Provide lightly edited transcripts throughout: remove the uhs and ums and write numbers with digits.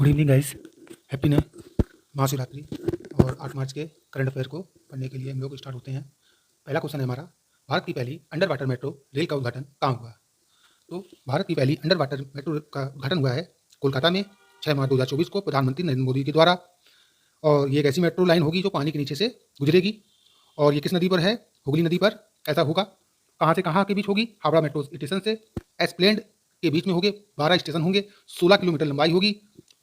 Good evening guys, happy new Mahashivratri. और 8 मार्च के current affair को पढ़ने के लिए हम लोग स्टार्ट होते हैं। पहला क्वेश्चन है हमारा, भारत की पहली अंडर वाटर मेट्रो रेल का उद्घाटन कहाँ हुआ? तो भारत की पहली अंडर वाटर मेट्रो का उद्घाटन हुआ है कोलकाता में 6 मार्च 2024 को प्रधानमंत्री नरेंद्र मोदी के द्वारा। और ये एक ऐसी मेट्रो लाइन होगी जो पानी के नीचे से गुजरेगी। और ये किस नदी पर है? हुगली नदी पर ऐसा होगा। कहाँ से कहाँ के बीच होगी? हावड़ा मेट्रो स्टेशन से एस्प्लेंड के बीच में होंगे। 12 स्टेशन होंगे, 16 किलोमीटर लंबाई होगी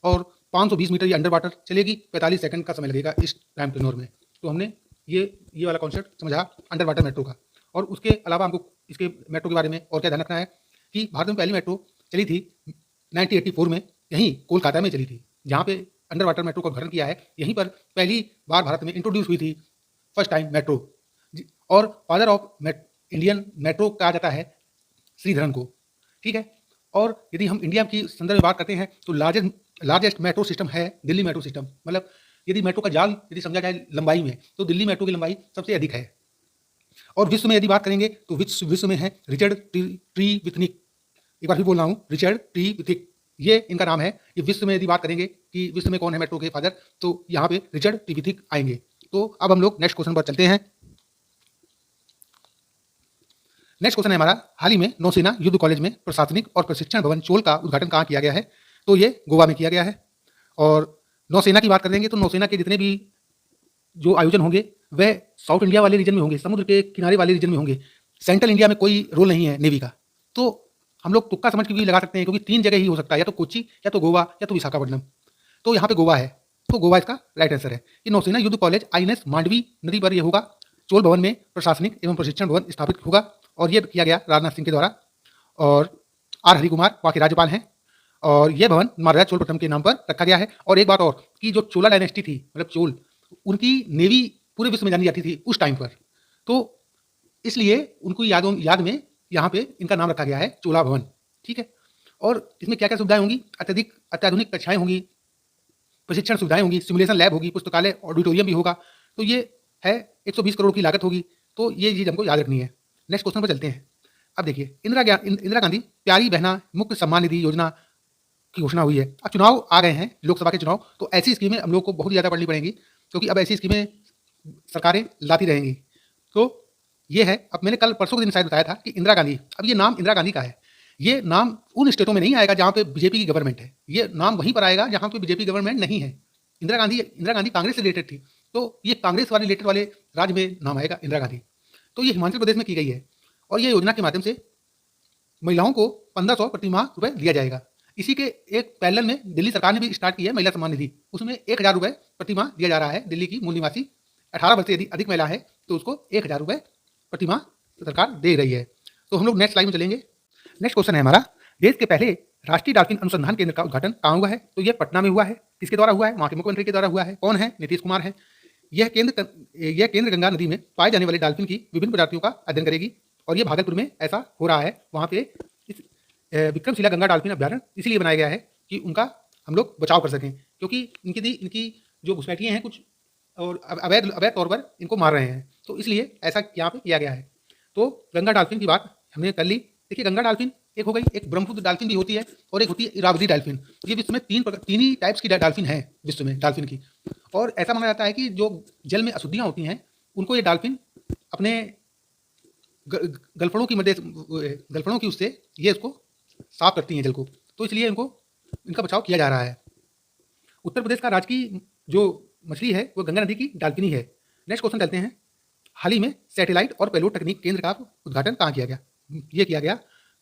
और 520 मीटर ये अंडर वाटर चलेगी। 45 सेकंड का समय लगेगा इस टाइम टेन्योर में। तो हमने ये वाला कॉन्सेप्ट समझा अंडर वाटर मेट्रो का। और उसके अलावा हमको इसके मेट्रो के बारे में और क्या ध्यान रखना है कि भारत में पहली मेट्रो चली थी 1984 में, यहीं कोलकाता में चली थी, जहाँ पे अंडर वाटर मेट्रो का उद्घाटन किया है। यहीं पर पहली बार भारत में इंट्रोड्यूस हुई थी फर्स्ट टाइम मेट्रो। और फादर ऑफ इंडियन मेट्रो कहा जाता है श्रीधरन को, ठीक है। और यदि हम इंडिया की संदर्भ में बात करते हैं तो लार्जेस्ट मेट्रो सिस्टम है दिल्ली मेट्रो सिस्टम। मतलब यदि मेट्रो का जाल यदि समझा जाए लंबाई में तो दिल्ली मेट्रो की लंबाई सबसे अधिक है। और विश्व में यदि बात करेंगे तो विश्व में है रिचर्ड ट्रीविथनिक। एक बार भी बोल रहा हूँ, रिचर्ड ट्रीविथिक, ये इनका नाम है। ये विश्व में यदि बात करेंगे कि विश्व में कौन है मेट्रो के फादर, तो यहाँ पे रिचर्ड ट्रीविथिक आएंगे। तो अब हम लोग नेक्स्ट क्वेश्चन पर चलते हैं। नेक्स्ट क्वेश्चन है हमारा, हाल ही में नौसेना युद्ध कॉलेज में प्रशासनिक और प्रशिक्षण भवन चोल का उद्घाटन कहाँ किया गया है? तो ये गोवा में किया गया है। और नौसेना की बात करेंगे तो नौसेना के जितने भी जो आयोजन होंगे वह साउथ इंडिया वाले रीजन में होंगे, समुद्र के किनारे वाले रीजन में होंगे। सेंट्रल इंडिया में कोई रोल नहीं है नेवी का। तो हम लोग तुक्का समझ के भी लगा सकते हैं, क्योंकि 3 जगह ही हो सकता है, या तो कोच्चि, या तो गोवा, या तो विशाखापट्टनम। तो यहाँ पे गोवा है, तो गोवा इसका राइट आंसर है। ये नौसेना युद्ध कॉलेज INS मांडवी नदी पर यह होगा। चोल भवन में प्रशासनिक एवं प्रशिक्षण भवन स्थापित होगा और यह किया गया राजनाथ सिंह के द्वारा। और R हरिकुमार वहाँ के राज्यपाल हैं। और यह भवन महाराजा चोल प्रथम के नाम पर रखा गया है। और एक बात और कि जो चोला डायनेस्टी थी, मतलब चोल, उनकी नेवी पूरे विश्व में जानी जाती थी उस टाइम पर। तो इसलिए उनको याद में यहाँ पे इनका नाम रखा गया है चोला भवन, ठीक है। और इसमें क्या क्या सुविधाएं होंगी? अत्याधुनिक कक्षाएं होंगी, प्रशिक्षण सुविधाएं होंगी, सिमुलेशन लैब होगी, पुस्तकालय, ऑडिटोरियम भी होगा। तो ये है 120 करोड़ की लागत होगी। तो ये चीज़ हमको याद रखनी है। नेक्स्ट क्वेश्चन पर चलते हैं। अब देखिए, इंदिरा गांधी प्यारी बहना मुख्य सम्मान निधि योजना की घोषणा हुई है। अब चुनाव आ गए हैं, लोकसभा के चुनाव, तो ऐसी स्कीमें हम लोग को बहुत ज़्यादा पढ़नी पड़ेंगी, क्योंकि अब ऐसी स्कीमें सरकारें लाती रहेंगी। तो ये है, अब मैंने कल परसों के दिन शायद बताया था कि इंदिरा गांधी, अब ये नाम इंदिरा गांधी का है। ये नाम उन स्टेटों में नहीं आएगा जहाँ पे बीजेपी की गवर्नमेंट है। ये नाम वहीं पर आएगा जहाँ पे बीजेपी गवर्नमेंट नहीं है। इंदिरा गांधी कांग्रेस से रिलेटेड थी, तो ये कांग्रेस वाले रिलेटेड वाले राज्य में नाम आएगा इंदिरा गांधी। तो ये हिमाचल प्रदेश में की गई है। और ये योजना के माध्यम से महिलाओं को 1500 प्रति माह रुपये दिया जाएगा। इसी के एक पैरेलल में दिल्ली सरकार ने भी स्टार्ट की है महिला सम्मान निधि। उसमें 1000 रुपये प्रति माह दिया जा रहा है। दिल्ली की मूल निवासी 18 वर्ष से यदि अधिक महिला है तो उसको 1000 रुपये प्रति माह सरकार दे रही है। तो हम लोग नेक्स्ट स्लाइड में चलेंगे। नेक्स्ट क्वेश्चन है हमारा, देश के पहले राष्ट्रीय डॉल्फिन अनुसंधान केंद्र का उद्घाटन कहाँ हुआ है? तो यह पटना में हुआ है। किसके द्वारा हुआ है? वहाँ के मुख्यमंत्री के द्वारा हुआ है। कौन है? नीतीश कुमार है। यह केंद्र गंगा नदी में पाए जाने वाले डॉल्फिन की विभिन्न प्रजातियों का अध्ययन करेगी। और ये भागलपुर में ऐसा हो रहा है। वहाँ पे इस विक्रमशिला गंगा डॉल्फिन अभ्यारण्य इसलिए बनाया गया है कि उनका हम लोग बचाव कर सकें, क्योंकि इनकी जो घुसपैठियाँ हैं कुछ, और अवैध तौर पर इनको मार रहे हैं। तो इसलिए ऐसा यहाँ पे किया गया है। तो गंगा डॉल्फिन की बात हमने कर ली। देखिए, गंगा डॉल्फिन एक हो गई, एक ब्रह्मपुत्र डॉल्फिन भी होती है, और एक होती है इरावदी डॉल्फिन। ये विश्व में तीन ही टाइप्स की डॉल्फिन है विश्व में, डॉल्फिन की। और ऐसा माना जाता है कि जो जल में अशुद्धियाँ होती हैं उनको ये डॉल्फिन अपने गलफड़ों की उससे ये इसको साफ करती हैं जल को। तो इसलिए इनका बचाव किया जा रहा है। उत्तर प्रदेश का राजकीय जो मछली है वो गंगा नदी की डॉल्फिनी है। नेक्स्ट क्वेश्चन चलते हैं। हाल ही में सैटेलाइट और पेलोड तकनीक केंद्र का उद्घाटन कहाँ किया गया? ये किया गया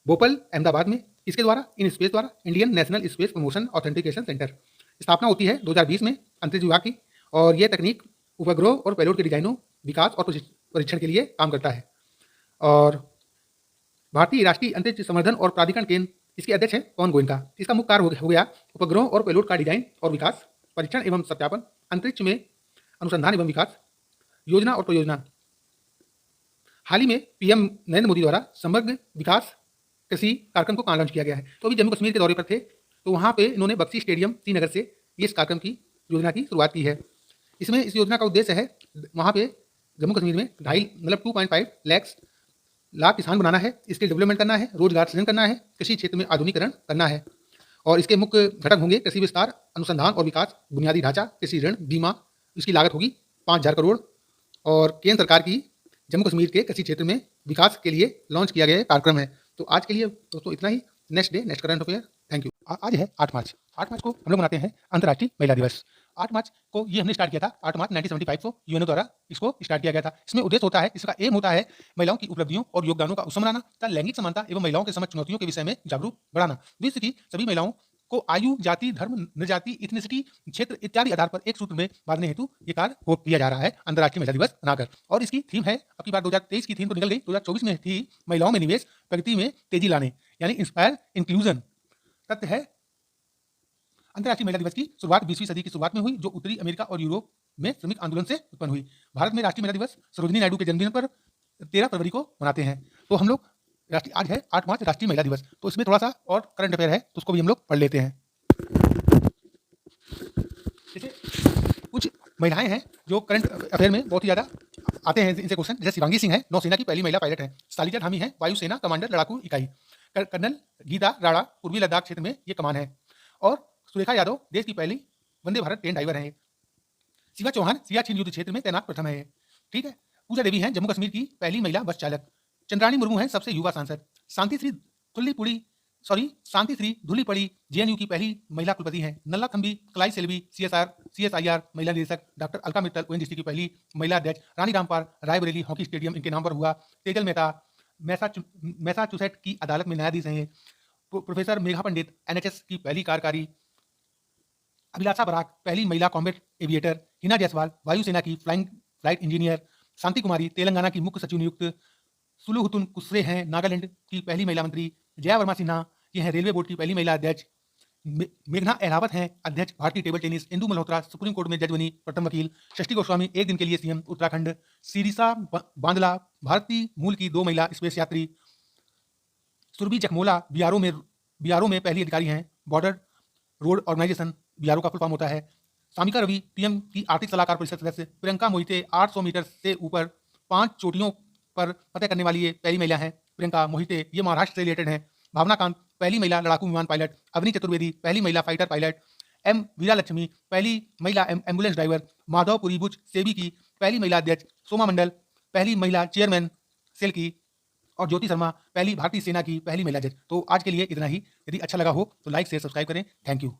भोपाल, अहमदाबाद में। इसके द्वारा, इन स्पेस द्वारा, Indian national space promotion authentication centre. स्थापना होती है 2020 में अंतरिक्ष विभाग की। और यह तकनीक उपग्रह और पेलोड के डिजाइनों, विकास और परीक्षण के लिए काम करता है। और भारतीय राष्ट्रीय अंतरिक्ष संवर्धन और प्राधिकरण केंद्र, इसके अध्यक्ष हैं पवन गोयनका। इसका मुख्य कार्य हो गया उपग्रहों और पेलोड का डिजाइन और विकास, परीक्षण एवं सत्यापन, अंतरिक्ष में अनुसंधान एवं विकास, योजना और परियोजना। हाल ही में PM नरेंद्र मोदी द्वारा समग्र विकास कृषि कार्यक्रम को कहाँ लॉन्च किया गया है? तो अभी जम्मू कश्मीर के दौरे पर थे, तो वहाँ पे इन्होंने बख्शी स्टेडियम श्रीनगर से इस कार्यक्रम की योजना की शुरुआत की है। इसमें इस योजना का उद्देश्य है वहाँ पे जम्मू कश्मीर में 2.5 लाख किसान बनाना है, स्किल डेवलपमेंट करना है, रोजगार सृजन करना है, कृषि क्षेत्र में आधुनिकीकरण करना है। और इसके मुख्य घटक होंगे कृषि विस्तार, अनुसंधान और विकास, बुनियादी ढांचा, कृषि ऋण, बीमा। इसकी लागत होगी 5,000 करोड़। और केंद्र सरकार की जम्मू कश्मीर के कृषि क्षेत्र में विकास के लिए लॉन्च किया गया कार्यक्रम है। तो आज के लिए दोस्तों इतना ही। Next day next current affair. Thank you. आज है 8 मार्च। 8 मार्च को हम लोग मनाते हैं अंतर्राष्ट्रीय महिला दिवस। 8 मार्च को ये हमने स्टार्ट किया था, 8 मार्च 1975 को यूएनओ द्वारा इसको स्टार्ट किया गया था। इसमें उद्देश्य होता है, इसका एम होता है महिलाओं की उपलब्धियों और योगदानों का उत्सव मनाना तथा लैंगिक समानता एवं महिलाओं के समक्ष चुनौतियों के विषय में जागरूक बढ़ाना। विश्व की सभी महिलाओं को आयु, जाति, धर्म, नृजाति, इथनिसिटी, क्षेत्र इत्यादि आधार पर एक सूत्र में बांधने हेतु ये कार्य किया जा रहा है अंतर्राष्ट्रीय महिला दिवस मनाकर। और इसकी थीम है, अब की बार 2023 की थीम तो निकल गई, 2024 में थी महिलाओं में निवेश, प्रगति में तेजी लाने, यानी इंस्पायर इंक्लूजन। तथ्य है अंतर्राष्ट्रीय महिला दिवस की शुरुआत 20वीं सदी की शुरुआत में हुई, जो उत्तरी अमेरिका और यूरोप में श्रमिक आंदोलन से उत्पन्न हुई। भारत में राष्ट्रीय महिला दिवस सरोजिनी नायडू के जन्मदिन पर 13 फरवरी को मनाते हैं। तो हम लोग आज है 8 मार्च राष्ट्रीय महिला दिवस, तो इसमें थोड़ा सा और करंट अफेयर है, तो उसको भी हम लोग पढ़ लेते हैं। जैसे कुछ महिलाएं हैं जो करंट अफेयर में बहुत ही ज्यादा आते हैं इनसे क्वेश्चन। जैसे शिवांगी सिंह है, नौसेना की पहली महिला पायलट है। सालिजा धामी है, वायुसेना कमांडर लड़ाकू इकाई। कर्नल गीता राणा पूर्वी लद्दाख क्षेत्र में ये कमान है। और सुरेखा यादव देश की पहली वंदे भारत ट्रेन ड्राइवर है। शिवा चौहान सियाचिन युद्ध क्षेत्र में तैनात प्रथम है। ठीक है। पूजा देवी है जम्मू कश्मीर की पहली महिला बस चालक। चंद्राणी मुर्मू है सबसे युवा सांसद। शांति श्री धुलीपड़ी जेएनयू की पहली महिला कुलपति हैं। नल्ला थम्बी कलाई सेल्वी सीएसआईआर महिला निदेशक। डॉक्टर अलका मित्तल ओएनजीसी की पहली महिला अध्यक्ष। रानी रामपाल रायबरेली हॉकी स्टेडियम इनके नाम पर हुआ। तेजल मेहता मैसाचुसेट की अदालत में न्यायाधीश हैं। प्रोफेसर मेघा पंडित एनएचएस की पहली कार्यकारी। अभिलाषा बराक पहली महिला कॉम्बैट एविएटर। हिना जायसवाल वायुसेना की फ्लाइट इंजीनियर। शांति कुमारी तेलंगाना की मुख्य सचिव नियुक्त। सुलुहुतुन कुसरे हैं नागालैंड की पहली महिला मंत्री। जया वर्मा सिन्हा ये हैं रेलवे बोर्ड की पहली महिला अध्यक्ष। मेघना अहलावत हैं अध्यक्ष भारतीय table tennis. Indu Malhotra supreme court में जज बनी प्रथम वकील। षष्ठी गोस्वामी एक दिन के लिए सीएम उत्तराखंड। सिरिसा बांदला भारतीय मूल की 2 महिला स्पेस यात्री। सुरभि जखमोला बीआरओ में पहली अधिकारी हैं। बॉर्डर रोड ऑर्गेनाइजेशन बीआरओ का फुल फॉर्म होता है। सामिका रवि पीएम की आर्थिक सलाहकार परिषद सदस्य। प्रियंका मोहिते 800 मीटर से ऊपर 5 चोटियों पर फतह करने वाली ये पहली महिला है। प्रियंका मोहिते ये महाराष्ट्र से रिलेटेड हैं। भावना कांत पहली महिला लड़ाकू विमान पायलट। अवनी चतुर्वेदी पहली महिला फाइटर पायलट। एम वीरा लक्ष्मी पहली महिला एम्बुलेंस ड्राइवर। माधवपुरी बुच सेबी की पहली महिला अध्यक्ष। सोमा मंडल पहली महिला चेयरमैन सेल की। और ज्योति शर्मा पहली भारतीय सेना की पहली महिला जज। तो आज के लिए इतना ही। यदि अच्छा लगा हो तो लाइक शेयर सब्सक्राइब करें। Thank you.